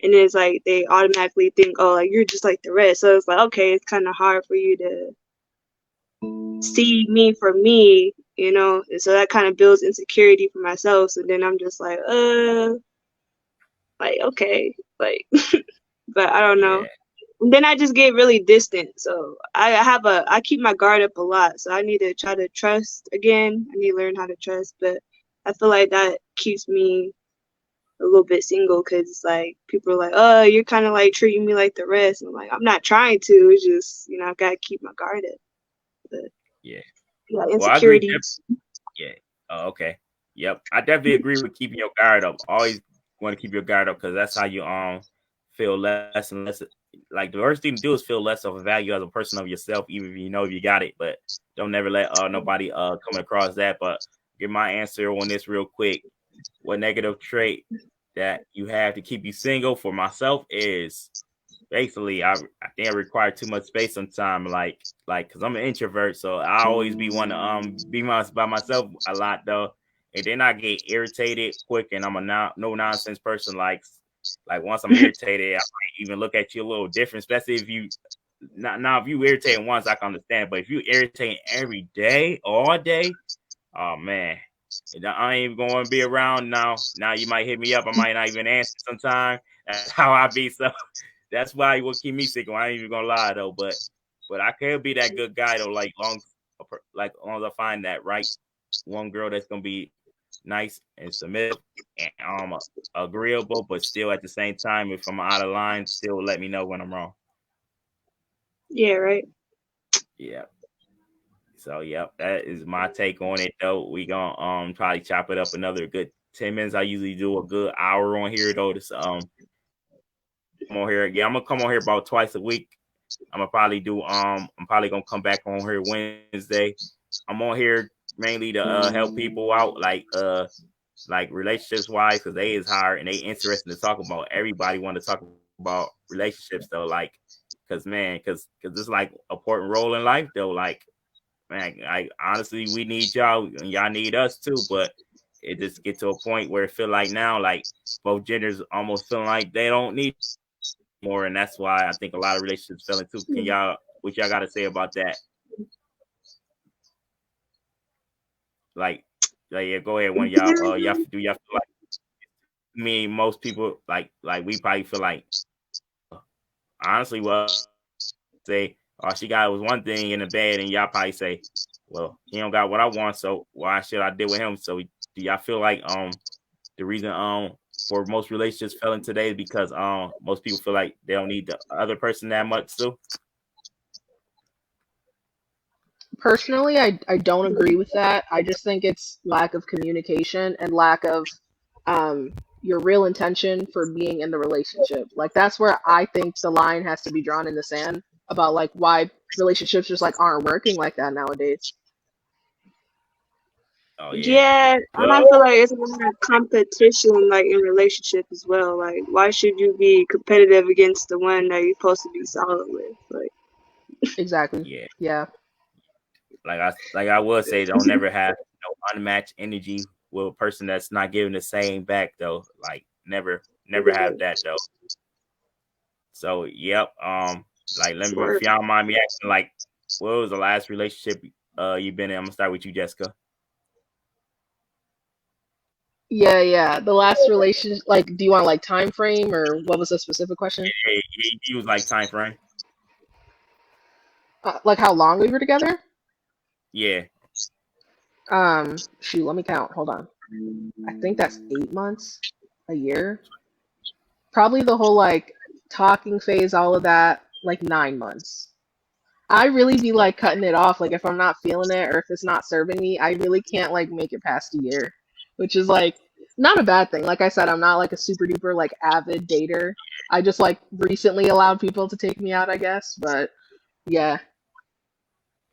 and it's like they automatically think, oh, like you're just like the rest. So it's like, okay, it's kind of hard for you to see me for me, and so that kind of builds insecurity for myself. So then I'm just like okay, like but I don't know. Yeah. And then I just get really distant. So I keep my guard up a lot. So I need to try to trust again. I need to learn how to trust, but I feel like that keeps me a little bit single, because it's like people are like, oh, you're kind of like treating me like the rest. And I'm like, I'm not trying to. It's just, I've got to keep my guard up. But Yeah. yeah, Well, I agree. insecurities. Yeah. Oh, okay. Yep. I definitely agree with keeping your guard up. Always want to keep your guard up because that's how you feel less and less. Like the worst thing to do is feel less of a value as a person of yourself, even if you know if you got it. But don't never let nobody come across that. But get my answer on this real quick. What negative trait that you have to keep you single for myself is basically I think I require too much space sometimes, like because I'm an introvert, so I always be want to be by myself a lot though, and then I get irritated quick, and I'm a no nonsense person. Like once I'm irritated, I might even look at you a little different, especially if you now if you irritate once, I can understand, but if you irritate every day, all day, oh man. I ain't even going to be around now. Now you might hit me up. I might not even answer sometime. That's how I be. So that's why what keep me single. I ain't even gonna lie though. But I could be that good guy though. Like long as I find that right one girl that's gonna be nice and submissive and agreeable, but still at the same time, if I'm out of line, still let me know when I'm wrong. Yeah. Right. Yeah. So yep, that is my take on it though. We gonna probably chop it up another good 10 minutes. I usually do a good hour on here though. This come on here. Yeah, I'm gonna come on here about twice a week. I'm probably gonna come back on here Wednesday. I'm on here mainly to help people out, like relationships wise, because they is hard and they interested to talk about. Everybody want to talk about relationships though, like, because it's like an important role in life though. Like, man, like honestly, we need y'all and y'all need us too, but it just get to a point where it feel like now, like both genders almost feeling like they don't need more, and that's why I think a lot of relationships fell into. What y'all got to say about that? Like, yeah, go ahead. One of y'all, y'all feel like? Me, most people like we probably feel like, honestly, well, say, oh, she got was one thing in the bed, and y'all probably say, well, he don't got what I want, so why should I deal with him? So do y'all feel like the reason for most relationships failing today is because most people feel like they don't need the other person that much too? Personally, I don't agree with that. I just think it's lack of communication and lack of your real intention for being in the relationship. Like that's where I think the line has to be drawn in the sand about like why relationships just like aren't working like that nowadays. Oh yeah, and I feel like it's a lot of competition like in relationship as well. Like why should you be competitive against the one that you're supposed to be solid with? Like exactly. Yeah. Like I would say, don't never have no unmatched energy with a person that's not giving the same back though. Like never have that though. So yep. Like let me, if y'all don't mind me asking, like, what was the last relationship you've been in? I'm gonna start with you, Jessica. Yeah. The last relationship, like, do you want like time frame or what was the specific question? Yeah, he was like time frame. Like how long we were together? Yeah. Shoot, let me count. Hold on. I think that's 8 months, a year. Probably the whole like talking phase, all of that, like 9 months. I really be like cutting it off. Like if I'm not feeling it or if it's not serving me, I really can't like make it past a year, which is like not a bad thing. Like I said, I'm not like a super duper like avid dater. I just like recently allowed people to take me out, I guess. But yeah.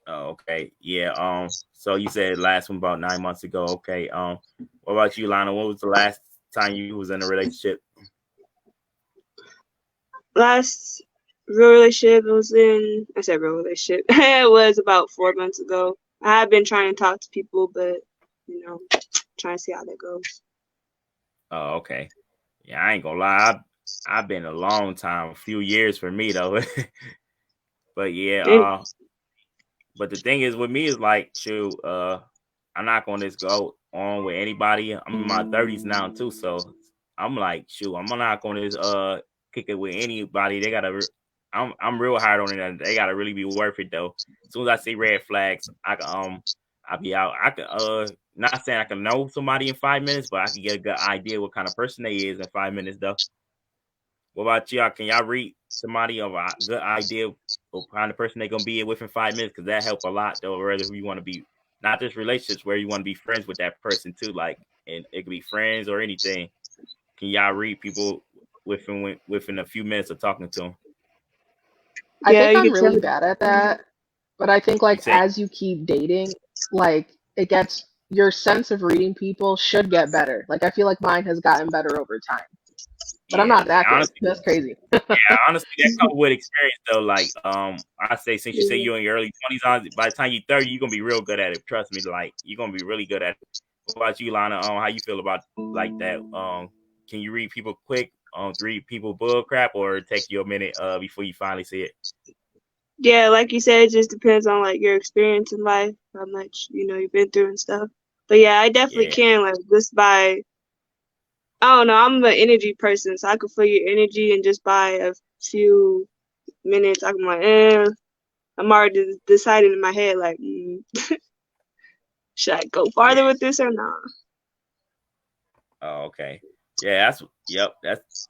Oh, okay. Yeah. So you said last one about 9 months ago. Okay. What about you, Lana? What was the last time you was in a relationship? Last real relationship was it was about 4 months ago. I have been trying to talk to people, but trying to see how that goes. Oh, okay. Yeah, I ain't gonna lie. I've been a long time, a few years for me though. But yeah, but the thing is with me is like, shoot, I'm not gonna just go on with anybody. I'm in my 30s now too, so I'm like, shoot, I'm not gonna kick it with anybody. They gotta. I'm real hard on it. They gotta really be worth it though. As soon as I see red flags, I'll be out. I can not saying I can know somebody in 5 minutes, but I can get a good idea what kind of person they is in 5 minutes though. What about y'all? Can y'all read somebody of a good idea of what kind of person they're gonna be within 5 minutes? Because that help a lot though. Whether you want to be not just relationships, where you want to be friends with that person too, like, and it could be friends or anything. Can y'all read people within a few minutes of talking to them? I think I'm really bad at that, but I think like as you keep dating, like it gets your sense of reading people should get better. Like I feel like mine has gotten better over time, but I'm not that good. That's crazy. Yeah, honestly, that comes with experience though. Like I say, since you say you're in your early 20s, by the time you're 30, you're gonna be real good at it. Trust me, like you're gonna be really good at it. What about you, Lana? How you feel about like that? Can you read people quick? Read people bull crap, or take you a minute before you finally see it? Yeah, like you said, it just depends on like your experience in life, how much you've been through and stuff. But yeah, I definitely can like just by, I don't know, I'm an energy person, so I can feel your energy, and just by a few minutes, I'm like, I'm already deciding in my head like, should I go farther with this or not? Oh, okay. Yeah,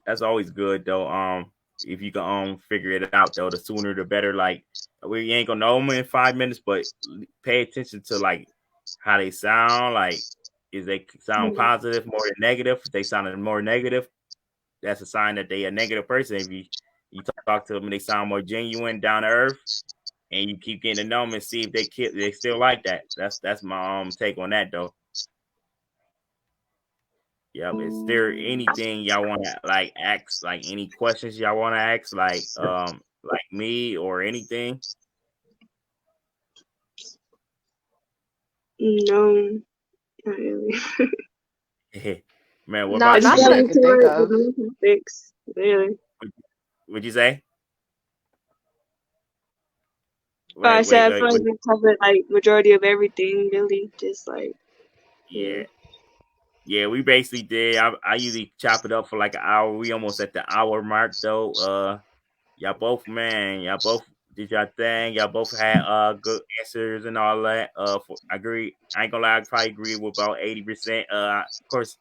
that's always good though. If you can figure it out though, the sooner the better. Like we ain't gonna know them in 5 minutes, but pay attention to like how they sound. Like, is they sound positive more than negative? If they sounded more negative, that's a sign that they a negative person. If you talk to them and they sound more genuine, down to earth, and you keep getting to know them and see if they still like that. That's my take on that though. Yeah, but is there anything y'all want to like ask, like any questions y'all want to ask, like me or anything? No, not really. Man, what No, about not you? that I can think of. Topics, really. What'd you say? I said I feel like we covered like majority of everything, really. Just like yeah, we basically did. I usually chop it up for like an hour. We almost at the hour mark though. Y'all both did y'all thing. Y'all both had good answers and all that. I agree. I ain't gonna lie, I probably agree with about 80%. Of course,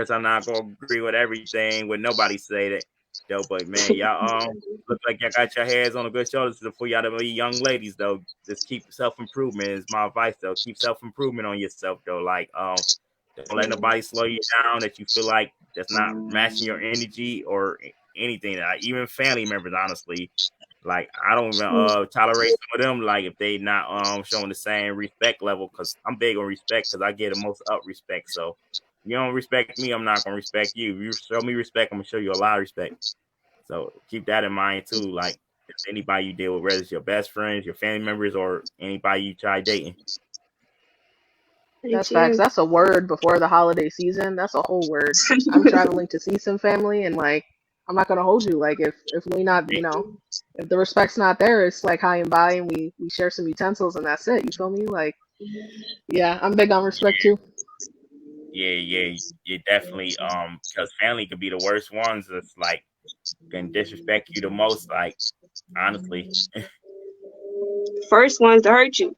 I'm not gonna agree with everything. With nobody say that though. But man, y'all look like y'all got your heads on a good shoulders for y'all to be young ladies though. Just keep self improvement is my advice though. Keep self improvement on yourself though. Like don't let nobody slow you down that you feel like that's not matching your energy or anything. Even family members, honestly. Like I don't even tolerate some of them. Like if they not showing the same respect level, because I'm big on respect, because I get the most up respect. So if you don't respect me, I'm not gonna respect you. If you show me respect, I'm gonna show you a lot of respect. So keep that in mind too. Like if anybody you deal with, whether it's your best friends, your family members, or anybody you try dating. That's facts. That's a word before the holiday season. That's a whole word. I'm traveling to see some family, and like, I'm not gonna hold you. Like, if we not, if the respect's not there, it's like high and by, and we share some utensils, and that's it. You feel me? Like, yeah, I'm big on respect too. Yeah, definitely. Because family could be the worst ones. It's like can disrespect you the most. Like, honestly, first ones to hurt you.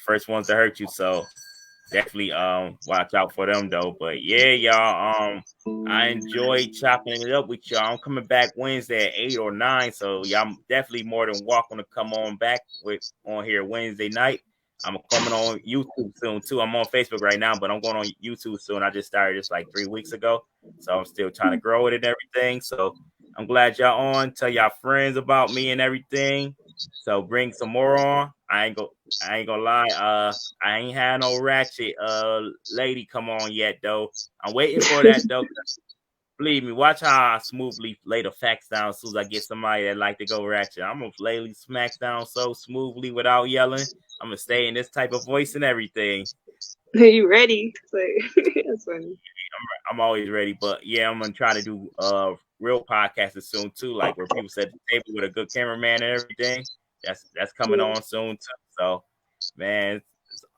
First ones to hurt you. So definitely watch out for them though. But yeah, y'all, I enjoyed chopping it up with y'all. I'm coming back Wednesday at 8 or 9. So y'all definitely more than welcome to come on back on here Wednesday night. I'm coming on YouTube soon too. I'm on Facebook right now, but I'm going on YouTube soon. I just started this like 3 weeks ago. So I'm still trying to grow it and everything. So I'm glad y'all on. Tell y'all friends about me and everything. So bring some more on. I ain't gonna lie. I ain't had no ratchet lady come on yet though. I'm waiting for that though. Believe me, watch how I smoothly lay the facts down as soon as I get somebody that like to go ratchet. I'm gonna lay these smacks down so smoothly without yelling. I'm gonna stay in this type of voice and everything. Are you ready? That's funny. I'm always ready, but yeah, I'm gonna try to do real podcasts soon too, like where people sit at the table with a good cameraman and everything. That's coming on soon too. So, man,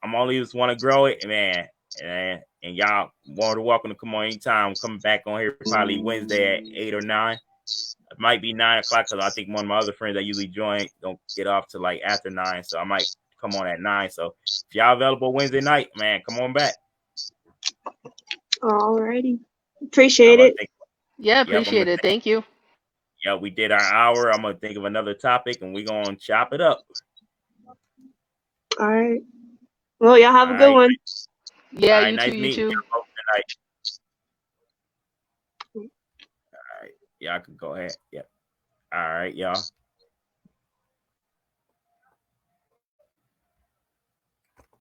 I'm only just want to grow it, man, and y'all more than welcome to come on anytime. I'm coming back on here probably Wednesday at 8 or 9. It might be 9 o'clock because I think one of my other friends that usually join don't get off to like after 9, so I might come on at 9. So if y'all available Wednesday night, man, come on back. Alrighty, appreciate it. Yeah, appreciate it. Thank you. Yeah, we did our hour. I'm gonna think of another topic and we're gonna chop it up. All right. Well, y'all have a good one. Yeah, right, you nice too. meeting You too. All right. Y'all can go ahead. Yep. All right, y'all.